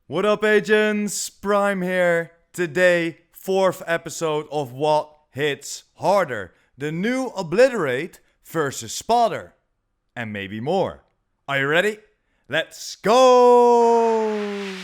What up, agents? Prime here. Today, fourth episode of What Hits Harder. The new Obliterate versus Spotter. And maybe more. Are you ready? Let's go!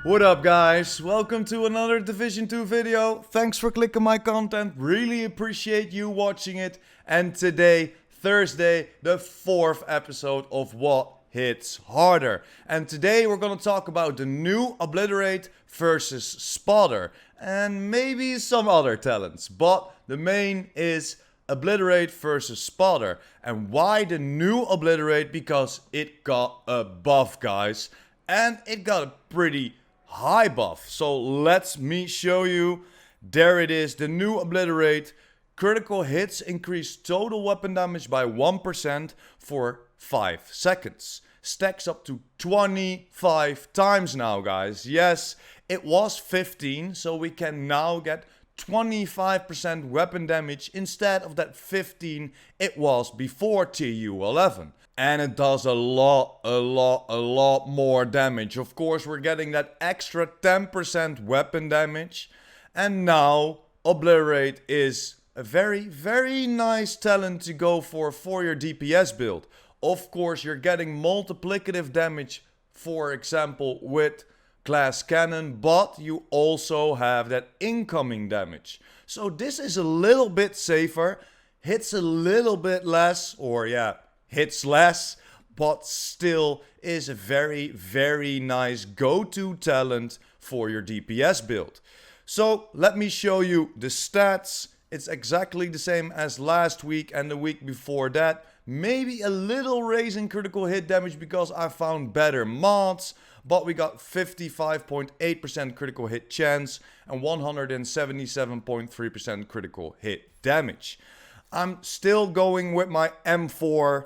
What up, guys? Welcome to another Division 2 video. Thanks for clicking my content. Really appreciate you watching it. And today, Thursday, the fourth episode of What Hits Harder. And today we're going to talk about the new Obliterate versus Spotter. And maybe some other talents. But the main is Obliterate versus Spotter. And why the new Obliterate? Because it got a buff, guys. And it got a pretty high buff. So let me show you. There it is, the new Obliterate. Critical hits increase total weapon damage by 1% for 5 seconds. Stacks up to 25 times now, guys. Yes, it was 15, so we can now get 25% weapon damage instead of that 15 it was before TU 11. And it does a lot more damage. Of course, we're getting that extra 10% weapon damage. And now, Obliterate is a very nice talent to go for your DPS build. Of course, you're getting multiplicative damage, for example, with glass cannon. But you also have that incoming damage. So this is a little bit safer. Hits a little bit less, or yeah, hits less, but still is a very nice go-to talent for your DPS build. So let me show you the stats. It's exactly the same as last week and the week before that. Maybe a little raise in critical hit damage because I found better mods. But we got 55.8% critical hit chance and 177.3% critical hit damage. I'm still going with my M4.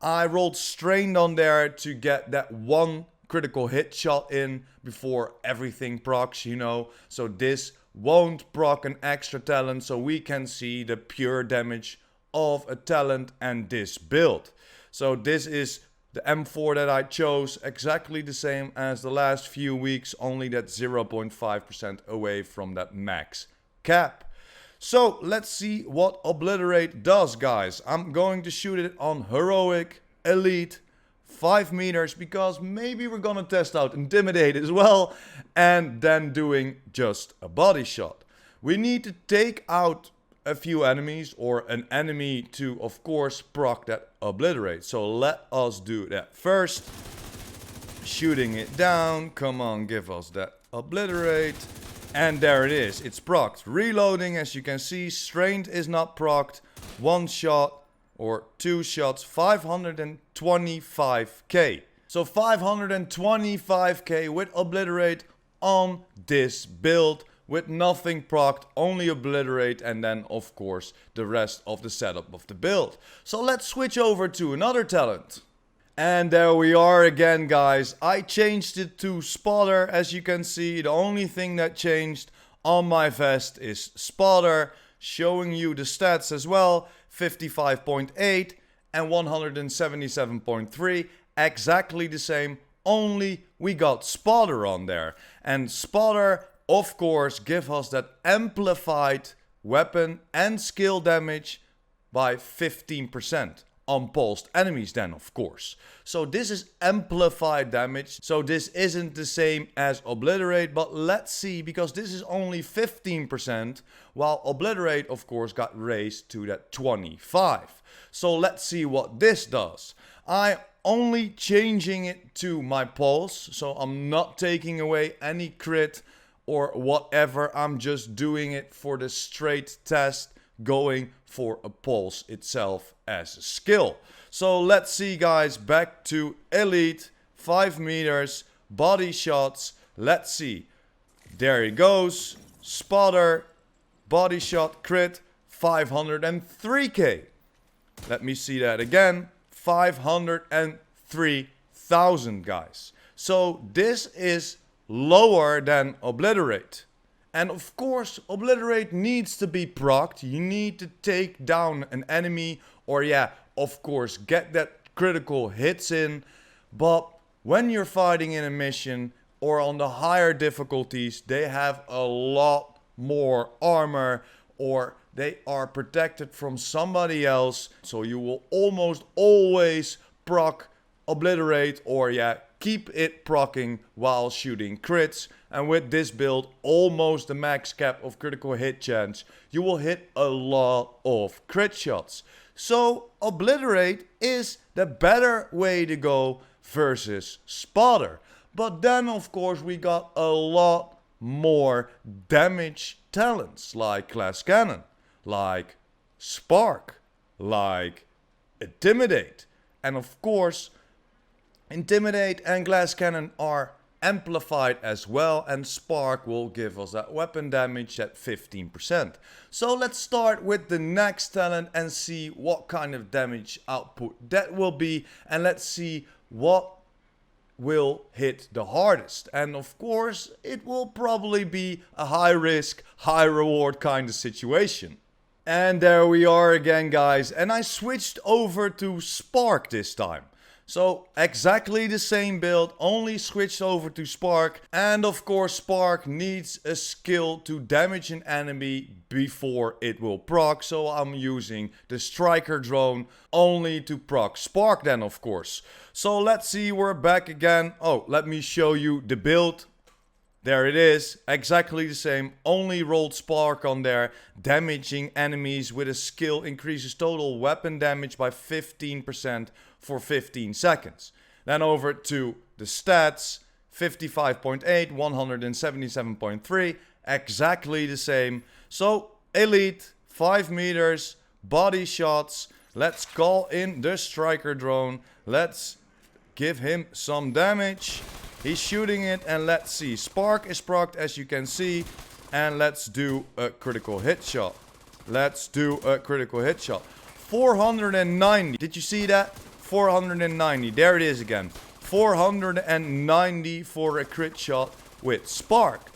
I rolled strained on there to get that one critical hit shot in before everything procs, you know. So this won't proc an extra talent, so we can see the pure damage of a talent and this build. So this is the M4 that I chose, exactly the same as the last few weeks, only that 0.5% away from that max cap. So let's see what Obliterate does, guys. I'm going to shoot it on Heroic, Elite, 5 meters, because maybe we're gonna test out Intimidate as well, and then doing just a body shot. We need to take out a few enemies or an enemy to, of course, proc that Obliterate. So let us do that first. Shooting it down. Come on, give us that Obliterate. And there it is, it's procced. Reloading, as you can see, strained is not procced. One shot or two shots, 525k. So 525k with Obliterate on this build. With nothing procced, only Obliterate, and then of course the rest of the setup of the build. So let's switch over to another talent. And there we are again, guys. I changed it to Spotter. As you can see, the only thing that changed on my vest is Spotter. Showing you the stats as well. 55.8 and 177.3. Exactly the same. Only we got Spotter on there. And Spotter, of course, gives us that amplified weapon and skill damage by 15%. On pulsed enemies then, of course. So this is amplified damage. So this isn't the same as Obliterate, but let's see, because this is only 15%, while Obliterate, of course, got raised to that 25. So let's see what this does. I only changing it to my pulse, so I'm not taking away any crit or whatever. I'm just doing it for the straight test, going for a pulse itself as a skill. So let's see, guys, back to Elite, 5 meters, body shots. Let's see. There he goes. Spotter, body shot, crit, 503k. Let me see that again. 503,000, guys. So this is lower than Obliterate. And of course, Obliterate needs to be procced. You need to take down an enemy, or yeah, of course, get that critical hits in. But when you're fighting in a mission or on the higher difficulties, they have a lot more armor, or they are protected from somebody else. So you will almost always proc Obliterate, or keep it proccing while shooting crits. And with this build, almost the max cap of critical hit chance, you will hit a lot of crit shots. So Obliterate is the better way to go versus Spotter. But then of course we got a lot more damage talents like Glass Cannon, like Spark, like Intimidate. And of course, Intimidate and Glass Cannon are amplified as well, and Spark will give us that weapon damage at 15%. So let's start with the next talent and see what kind of damage output that will be, and let's see what will hit the hardest. And of course, it will probably be a high risk, high reward kind of situation. And there we are again, guys, and I switched over to Spark this time. So exactly the same build, only switched over to Spark. And of course Spark needs a skill to damage an enemy before it will proc. So I'm using the Striker drone only to proc Spark then, of course. So let's see, we're back again. Oh, let me show you the build. There it is, exactly the same, only rolled Spark on there. Damaging enemies with a skill increases total weapon damage by 15% for 15 seconds. Then over to the stats, 55.8, 177.3, exactly the same. So elite, 5 meters, body shots. Let's call in the Striker drone. Let's give him some damage. He's shooting it, and let's see. Spark is procced, as you can see. And let's do a critical hit shot. Let's do a critical hit shot. 490. Did you see that? 490. There it is again. 490 for a crit shot with Spark.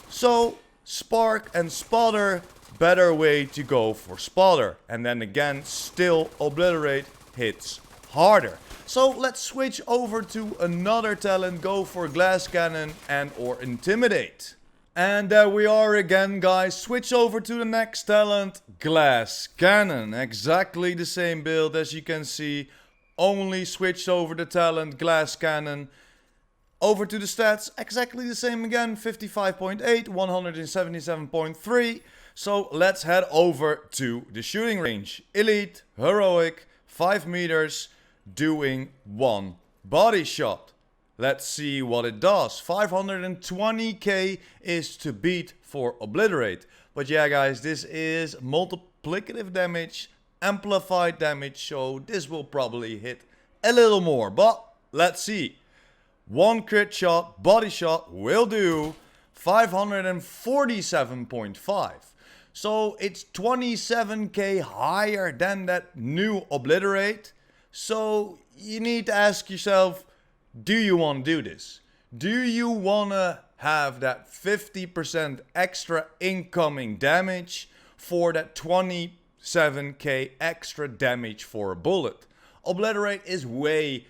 So, Spark and Spotter, better way to go for Spotter. And then again, still Obliterate hits harder. So let's switch over to another talent, go for Glass Cannon and or Intimidate. And there we are again, guys. Switch over to the next talent, Glass Cannon. Exactly the same build as you can see. Only switched over the talent, Glass Cannon. Over to the stats, exactly the same again. 55.8, 177.3. So let's head over to the shooting range. Elite, Heroic, 5 meters. Doing 1 body shot. Let's see what it does. 520k is to beat for Obliterate. But yeah, guys, this is multiplicative damage, amplified damage, so this will probably hit a little more. But let's see. 1 crit shot, body shot will do 547.5. So it's 27k higher than that new Obliterate. So you need to ask yourself, do you want to do this? Do you want to have that 50% extra incoming damage for that 27k extra damage for a bullet? Obliterate is way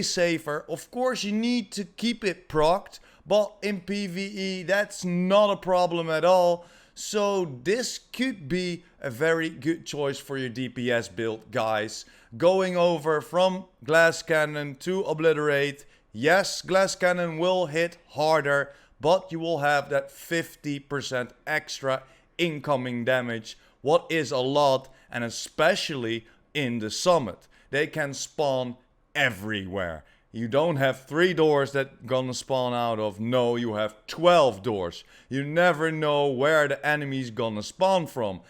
safer. Of course you need to keep it procced, but in PvE that's not a problem at all. So this could be a very good choice for your DPS build, guys. Going over from Glass Cannon to Obliterate. Yes, Glass Cannon will hit harder, but you will have that 50% extra incoming damage. What is a lot, and especially in the summit. They can spawn everywhere. You don't have 3 doors that gonna spawn out of. No, you have 12 doors. You never know where the enemy's gonna spawn from.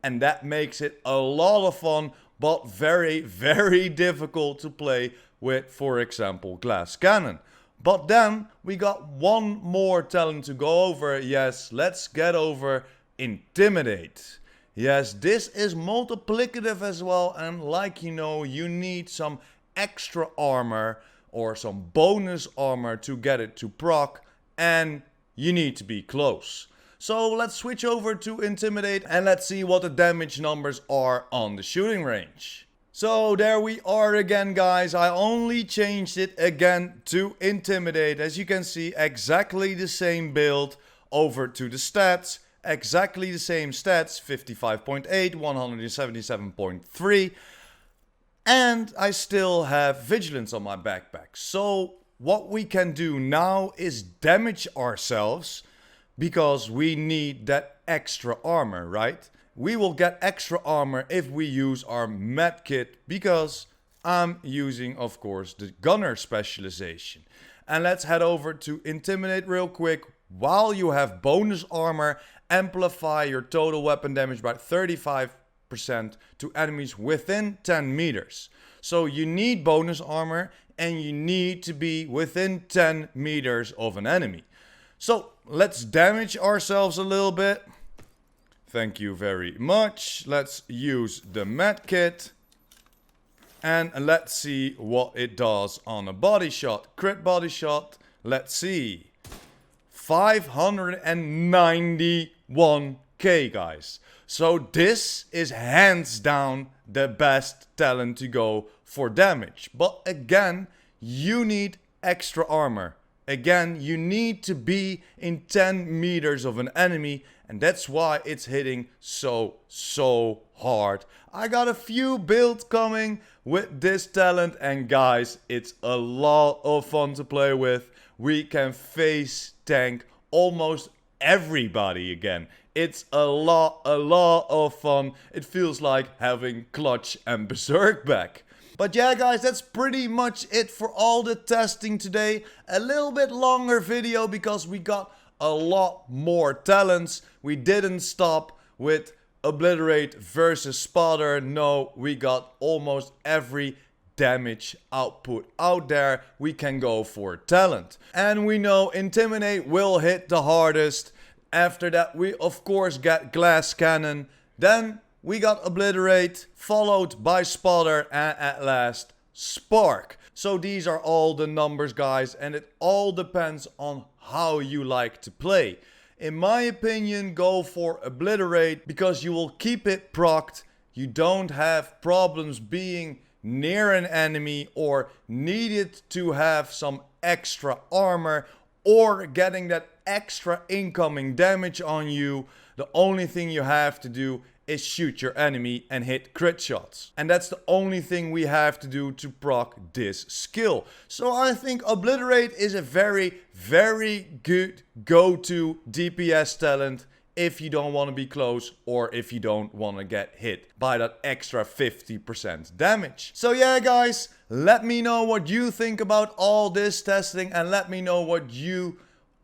And that makes it a lot of fun, but very difficult to play with, for example, Glass Cannon. But then we got one more talent to go over. Yes, let's get over Intimidate. Yes, this is multiplicative as well, and like you know, you need some extra armor or some bonus armor to get it to proc, and you need to be close. So let's switch over to Intimidate and let's see what the damage numbers are on the shooting range. So there we are again, guys. I only changed it again to Intimidate. As you can see, exactly the same build over to the stats. Exactly the same stats, 55.8, 177.3. And I still have Vigilance on my backpack. So what we can do now is damage ourselves because we need that extra armor, right? We will get extra armor if we use our medkit because I'm using, of course, the gunner specialization. And let's head over to Intimidate real quick. While you have bonus armor, amplify your total weapon damage by 35% to enemies within 10 meters. So you need bonus armor and you need to be within 10 meters of an enemy. So let's damage ourselves a little bit. Thank you very much. Let's use the medkit. And let's see what it does on a body shot. Crit body shot. Let's see. 591k, guys. So this is hands down the best talent to go for damage. But again, you need extra armor. Again, you need to be in 10 meters of an enemy, and that's why it's hitting so hard. I got a few builds coming with this talent, and guys, it's a lot of fun to play with. We can face tank almost everybody again. It's a lot of fun. It feels like having Clutch and Berserk back. But yeah, guys, that's pretty much it for all the testing today. A little bit longer video because we got a lot more talents. We didn't stop with Obliterate versus Spotter. No, we got almost every damage output out there. We can go for talent. And we know Intimidate will hit the hardest. After that, we of course get Glass Cannon. Then we got Obliterate, followed by Spotter, and at last Spark. So these are all the numbers, guys, and it all depends on how you like to play. In my opinion, go for Obliterate because you will keep it procced. You don't have problems being near an enemy or needed to have some extra armor or getting that extra incoming damage on you. The only thing you have to do is shoot your enemy and hit crit shots. And that's the only thing we have to do to proc this skill. So I think Obliterate is a very good go-to DPS talent if you don't want to be close or if you don't want to get hit by that extra 50% damage. So yeah, guys, let me know what you think about all this testing and let me know what you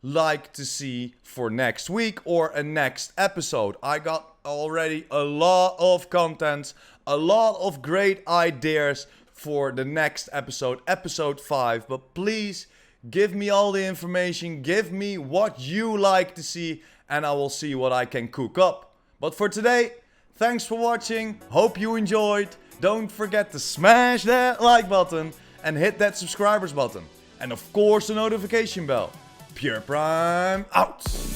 like to see for next week or a next episode. I got already a lot of content, a lot of great ideas for the next episode, episode 5. But please give me all the information, give me what you like to see, and I will see what I can cook up. But for today, thanks for watching, hope you enjoyed. Don't forget to smash that like button and hit that subscribers button. And of course the notification bell. PurePrime out!